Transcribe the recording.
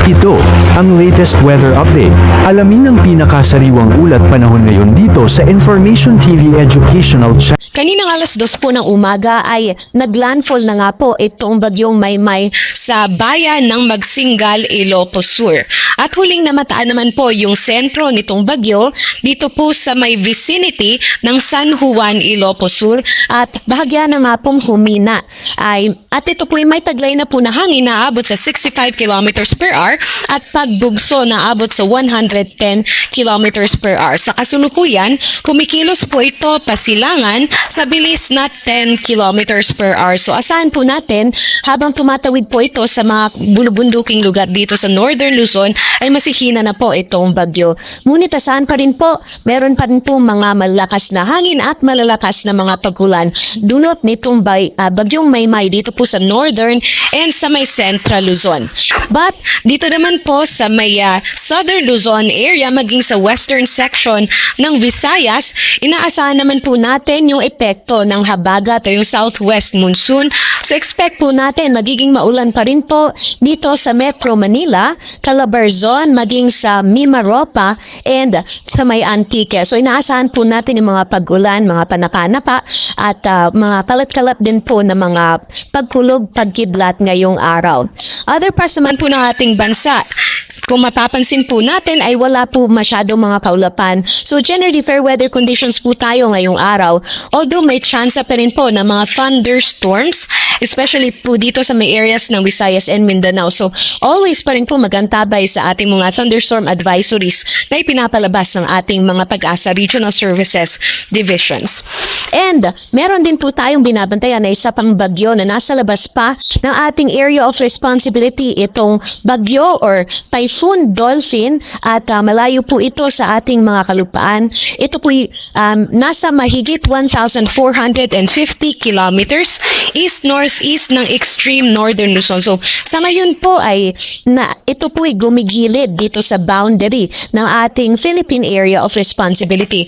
Ito ang latest weather update. Alamin ang pinakasariwang ulat panahon ngayon dito sa Information TV Educational Channel. Kaninang alas 2 po ng umaga ay naglandfall na nga po itong bagyong Maymay sa bayan ng Magsingal, Ilocos Sur. At huling namataan naman po yung sentro nitong bagyo dito po sa may vicinity ng San Juan, Ilocos Sur at bahagya na nga pong humina. At ito po ay may taglay na po na hangin na abot sa 65 kilometers per hour at pagbugso na abot sa 110 kilometers per hour. Sa kasalukuyan, kumikilos po ito pasilangan sa bilis na 10 kilometers per hour. So asahan po natin habang tumatawid po ito sa mga bulubunduking lugar dito sa Northern Luzon ay masihina na po itong bagyo. Ngunit asahan pa rin po, meron pa rin po mga malakas na hangin at malalakas na mga pagulan dunot nitong bagyong Maymay dito po sa Northern and sa may Central Luzon. But dito naman po sa may Southern Luzon area maging sa western section ng Visayas, inaasahan naman po natin yung epekto ng habagat o yung southwest monsoon. So expect po natin magiging maulan pa rin po dito sa Metro Manila, Calabarzon, maging sa Mimaropa and sa may Antique. So inaasahan po natin yung mga pag-ulan, mga panakanapa at mga kalat-kalat din po na mga pagkulog, pagkidlat ngayong araw. Other parts naman po ng ating bansa, kung mapapansin po natin ay wala po masyadong mga kaulapan. So generally fair weather conditions po tayo ngayong araw. Although may chance pa rin po ng mga thunderstorms, especially po dito sa may areas ng Visayas and Mindanao. So always pa rin po magantabay sa ating mga thunderstorm advisories na ipinapalabas ng ating mga Pag-asa Regional Services Divisions. And meron din po tayong binabantayan na isa pang bagyo na nasa labas pa ng ating area of responsibility, itong bagyo or Typhoon Dolphin at malayo po ito sa ating mga kalupaan. Ito po nasa mahigit 1,450 kilometers east-northeast ng extreme northern Luzon. So sa ngayon po ay ito po ay gumigilid dito sa boundary ng ating Philippine Area of Responsibility.